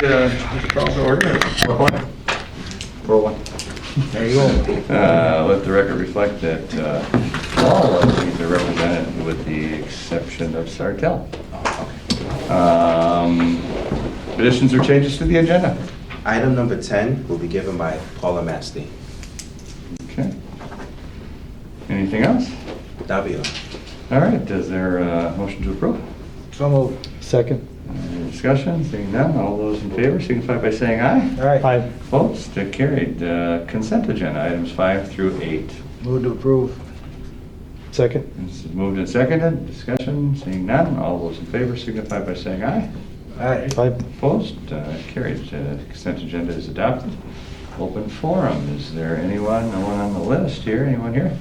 Call to order. 4-1. There you go. Let the record reflect that all of these are represented with the exception of Sartell. Additions or changes to the agenda? Item number 10 will be given by Paula Matsty. Okay. Anything else? That'll be all. All right, is there a motion to approve? So moved. Second. Any discussion? Seeing none, all those in favor signify by saying aye. All right. Aye. Opposed? Carried. Consent agenda, items 5 through 8. Move to approve. Second. This is moved and seconded. Discussion, seeing none, all those in favor signify by saying aye. Aye. Aye. Opposed? Carried. Consent agenda is adopted. Open forum, is there anyone, no one on the list here? Anyone here?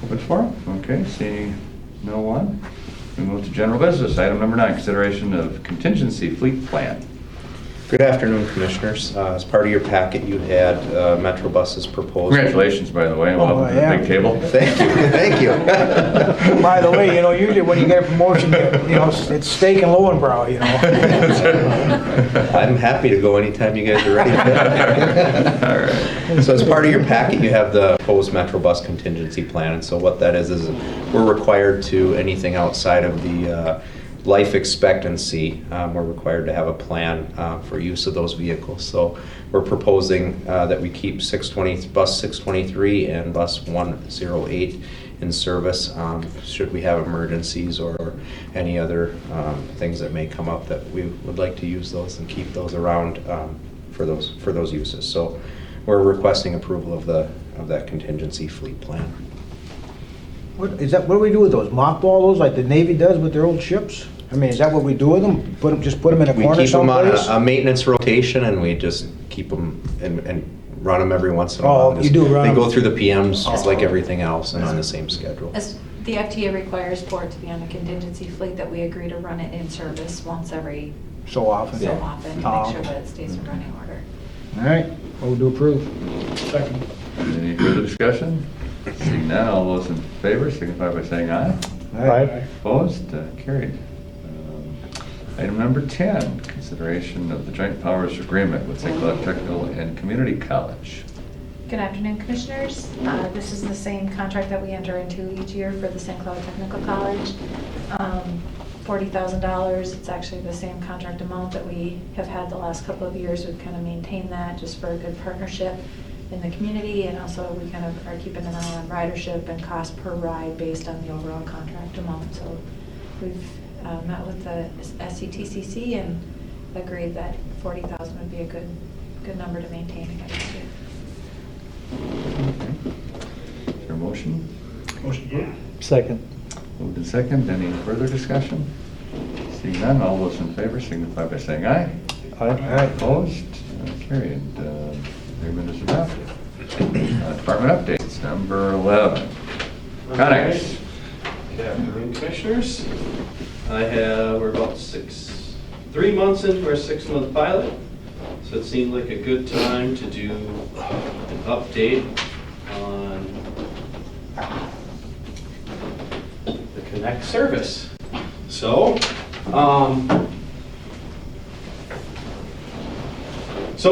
Open forum? Okay, seeing no one. We move to general business. Item number 9, consideration of contingency fleet plan. Good afternoon, Commissioners. As part of your packet, you had Metro Bus's proposal. Congratulations, by the way. Welcome to the big table. Thank you. Thank you. By the way, usually when you get a promotion, it's steak and Lowenbrow, I'm happy to go anytime you guys are ready. All right. So as part of your packet, you have the proposed Metro Bus contingency plan. And so what that is we're required to, anything outside of the life expectancy, we're required to have a plan for use of those vehicles. So we're proposing that we keep bus 623 and bus 108 in service should we have emergencies or any other things that may come up, that we would like to use those and keep those around for those uses. So we're requesting approval of that contingency fleet plan. What do we do with those? Mothball those like the Navy does with their old ships? I mean, is that what we do with them? Just put them in a We corner keep them on someplace? a maintenance rotation, and we just keep them and run them every once in a while. Oh, you do run They them. go through the PMs just like Oh. everything else and on the same schedule. As the FTA requires for it to be on a contingency fleet, that we agree to run it in service once every So often. so often to Oh. make sure that it stays in running order. All right, move to approve. Second. Any further discussion? Seeing none, all those in favor signify by saying aye. Aye. Opposed? Carried. Item number 10, consideration of the joint powers agreement with St. Cloud Technical and Community College. Good afternoon, Commissioners. This is the same contract that we enter into each year for the St. Cloud Technical College. $40,000. It's actually the same contract amount that we have had the last couple of years. We've kind of maintained that just for a good partnership in the community, and also we kind of are keeping an eye on ridership and cost per ride based on the overall contract amount. So we've met with the SCTCC and agreed that 40,000 would be a good number to maintain against year. Okay. Is there a motion? Motion. Second. Moved and second. Any further discussion? Seeing none, all those in favor signify by saying aye. Aye. Opposed? Carried. Agreement is adopted. Department updates, number 11. Connex. Good afternoon, Commissioners. We're about 3 months into our 6-month pilot, so it seemed like a good time to do an update on the Connect service. So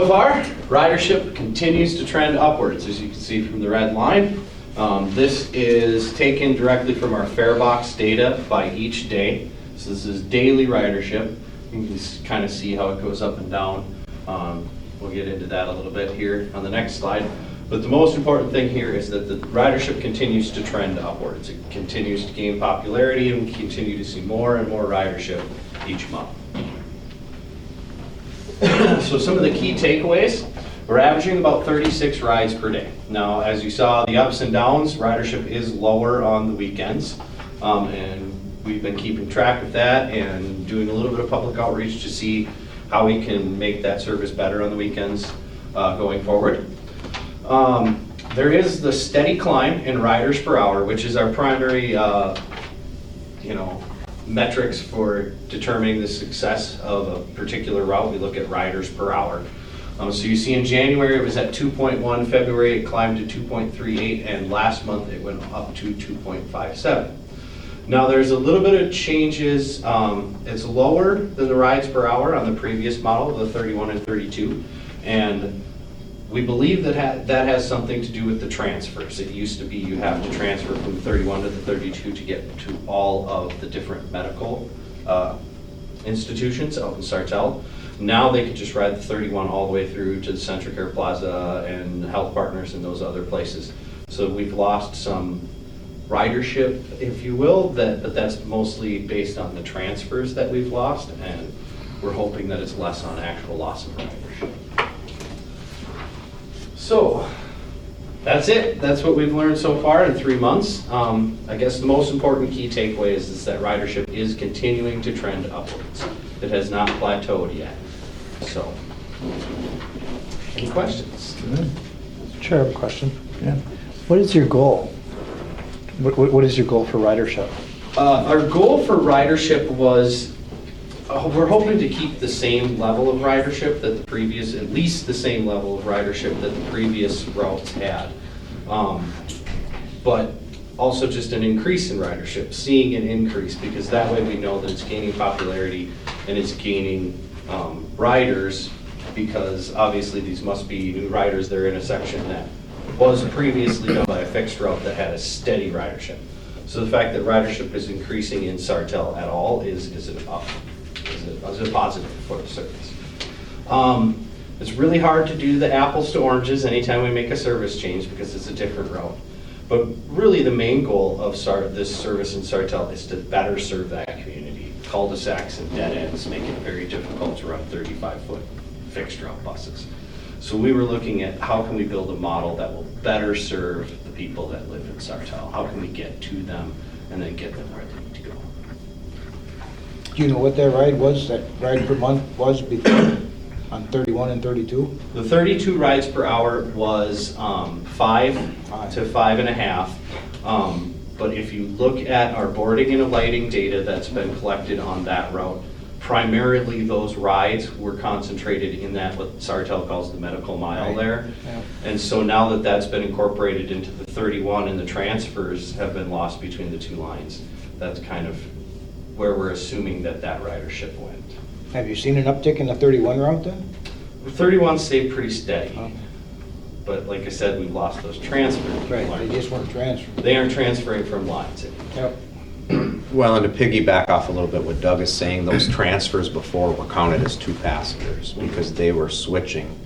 far, ridership continues to trend upwards, as you can see from the red line. This is taken directly from our farebox data by each day. So this is daily ridership. You can just kind of see how it goes up and down. We'll get into that a little bit here on the next slide. But the most important thing here is that the ridership continues to trend upwards. It continues to gain popularity, and we continue to see more and more ridership each month. So some of the key takeaways: we're averaging about 36 rides per day. Now, as you saw, the ups and downs, ridership is lower on the weekends, and we've been keeping track of that and doing a little bit of public outreach to see how we can make that service better on the weekends going forward. There is the steady climb in riders per hour, which is our primary metrics for determining the success of a particular route. We look at riders per hour. So you see in January it was at 2.1, February it climbed to 2.38, and last month it went up to 2.57. Now, there's a little bit of changes. It's lower than the rides per hour on the previous model, the 31 and 32. And we believe that that has something to do with the transfers. It used to be you have to transfer from the 31 to the 32 to get to all of the different medical institutions out in Sartell. Now they could just ride the 31 all the way through to the Centricare Plaza and Health Partners and those other places. So we've lost some ridership, if you will, but that's mostly based on the transfers that we've lost, and we're hoping that it's less on actual loss of ridership. So that's it. That's what we've learned so far in 3 months. I guess the most important key takeaway is that ridership is continuing to trend upwards. It has not plateaued yet. So, any questions? Good. Chair, I have a question. Yeah. What is your goal? What is your goal for ridership? Our goal for ridership was, we're hoping to keep the same level of ridership that the previous, at least the same level of ridership that the previous routes had. But also just an increase in ridership, seeing an increase, because that way we know that it's gaining popularity and it's gaining riders, because obviously these must be new riders. They're in a section that was previously done by a fixed route that had a steady ridership. So the fact that ridership is increasing in Sartell at all is an up, is a positive for the service. It's really hard to do the apples to oranges anytime we make a service change because it's a different route. But really the main goal of this service in Sartell is to better serve that community. Cul-de-sacs and dead ends make it very difficult to run 35-foot fixed route buses. So we were looking at how can we build a model that will better serve the people that live in Sartell? How can we get to them and then get them where they need to go? Do you know what that ride per month was before, on 31 and 32? The 32 rides per hour was 5 to 5.5. But if you look at our boarding and alighting data that's been collected on that route, primarily those rides were concentrated in that what Sartell calls the medical mile there. Yeah. And so now that that's been incorporated into the 31 and the transfers have been lost between the two lines, that's kind of where we're assuming that ridership went. Have you seen an uptick in the 31 route then? The 31 stayed pretty steady. Okay. But like I said, we've lost those transfers. Right, they just weren't transferred. They aren't transferring from lines anymore. Yep. Well, and to piggyback off a little bit what Doug is saying, those transfers before were counted as 2 passengers because they were switching.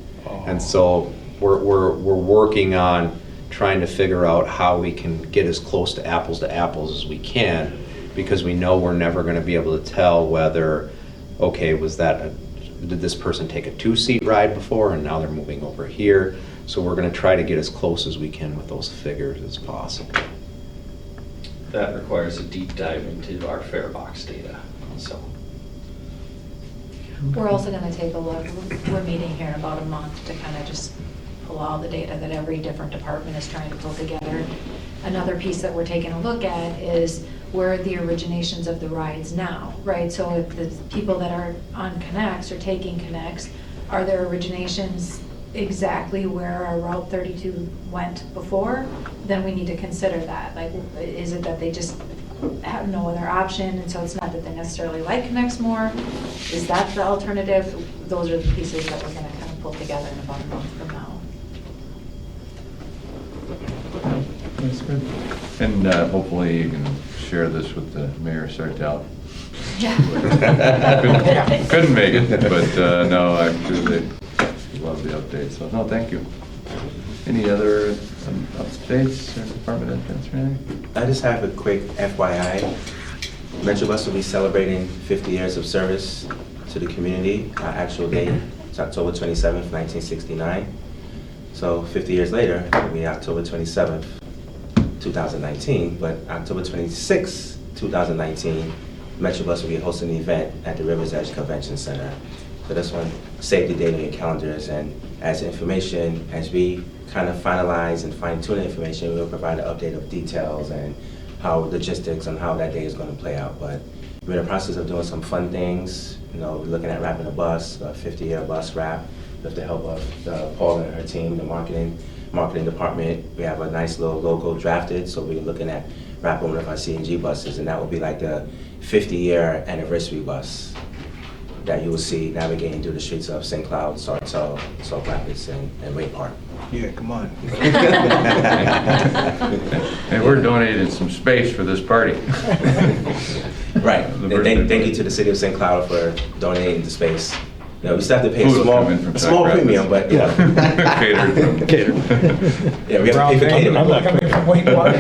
And so we're working on trying to figure out how we can get as close to apples as we can, because we know we're never going to be able to tell whether, okay, did this person take a 2-seat ride before and now they're moving over here? So we're going to try to get as close as we can with those figures as possible. That requires a deep dive into our fare box data, so. We're also gonna take a look, we're meeting here in about a month to kind of just pull all the data that every different department is trying to pull together. Another piece that we're taking a look at is where are the originations of the rides now, right? So if the people that are on Connects or taking Connects, are their originations exactly where our Route 32 went before? Then we need to consider that. Like, is it that they just have no other option, and so it's not that they necessarily like Connects more? Is that the alternative? Those are the pieces that we're gonna kind of pull together in about a month from now. That's good. And hopefully you can share this with the Mayor Sartell. Yeah. Couldn't make it, but no, I'm sure they love the update, so no, thank you. Any other updates or department entrance or anything? I just have a quick FYI. Metrobus will be celebrating 50 years of service to the community. Our actual date is October 27th, 1969. So 50 years later, it'll be October 27th, 2019. But October 26th, 2019, Metrobus will be hosting an event at the Rivers Edge Convention Center. So that's one, save the date on your calendars, and as information, as we kind of finalize and fine tune the information, we'll provide an update of details and how logistics on how that day is going to play out. But we're in the process of doing some fun things. You know, we're looking at wrapping a bus, a 50-year bus wrap, with the help of Paul and her team, the marketing department. We have a nice little logo drafted, so we're looking at wrapping one of our CNG buses, and that will be like the 50-year anniversary bus that you will see navigating through the streets of St. Cloud, Sartell, Salt Rapids, and Wake Park. Yeah, come on. And we're donating some space for this party. Right. The And birthday thank you party. to the city of St. Cloud for donating the space. You know, we still have to pay Food a will small, come in from a small Sac Rapids. premium, but, you know. Catered. Catered. Yeah, we have to pay for catering. I'm not Coming from Wayne Park.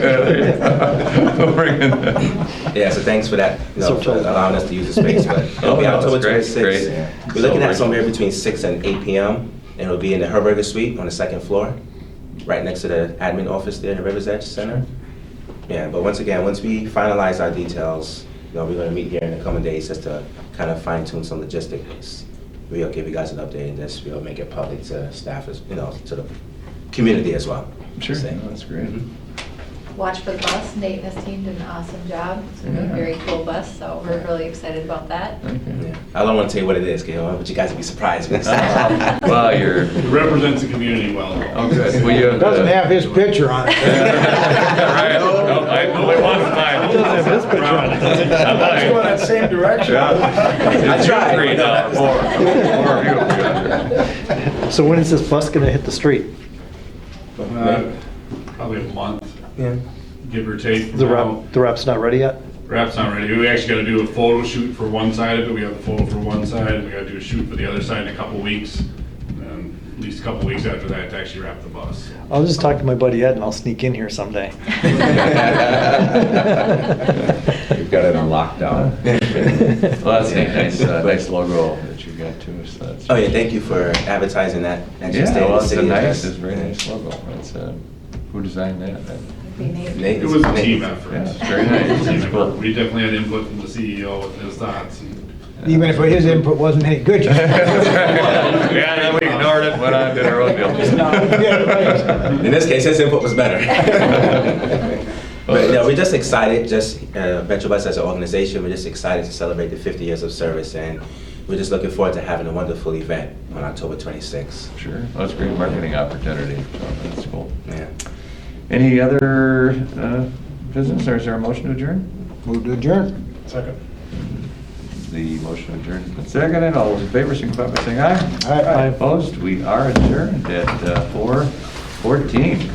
We'll bring in that. Yeah, so thanks for that, you know, So for told. allowing us to use the space, but it'll be Oh, no, October that's great, 26th. great. We're looking at Celebration. somewhere between 6 and 8 p.m., and it'll be in the Herberger Suite on the second floor, right next to the admin office there in the Rivers Edge Center. Yeah, but once again, once we finalize our details, you know, we're gonna meet here in the coming days just to kind of fine tune some logistics. We'll give you guys an update and this, we'll make it public to staff, as you know, to the community as well. Sure, Same. no, that's great. Watch for the bus. Nate and his team did an awesome job. It's gonna be a Yeah. very cool bus, so we're really excited about that. Okay. Yeah. I don't want to tell you what it is, okay, I want you guys to be surprised. when it's Well, you're, It represents the community well. oh, good. Well, you have Doesn't the- have his picture on it. Right. No, I only want mine. It doesn't have his picture on it, does it? Let's go in that same direction. I tried. Three now, four of you together. So when is this bus gonna hit the street? Probably a month, Yeah. give or take. from The now. wrap's not ready yet? Wrap's not ready. We actually gotta do a photo shoot for one side of it. We got the photo for one side, and we gotta do a shoot for the other side in a couple weeks. And at least a couple weeks after that to actually wrap the bus. I'll just talk to my buddy Ed and I'll sneak in here someday. We've got it on lockdown. Well, that's a nice logo that you got too, so that's. Oh, yeah, thank you for advertising that. and just Yeah, staying in well, the it's a city nice, address. it's a very nice logo. It's, who designed that? Nate It was a Nate- team effort. Yeah, it's very nice. Team It's effort. cool. We definitely had input from the CEO with his thoughts. And Even if his input wasn't any good. Yeah, then we ignored it, went on, did our own deal. Yeah, right. In this case, his input was better. But, you know, we're just excited, MetroBus as an organization, we're just excited to celebrate the 50 years of service, and we're just looking forward to having a wonderful event on October 26th. Sure, well, that's a great marketing opportunity, so that's cool. Yeah. Any other business, or is there a motion to adjourn? Move to adjourn. Second. The motion to adjourn has been seconded. All those in favor, signify by saying aye. Aye. Opposed? We are adjourned at 4:14.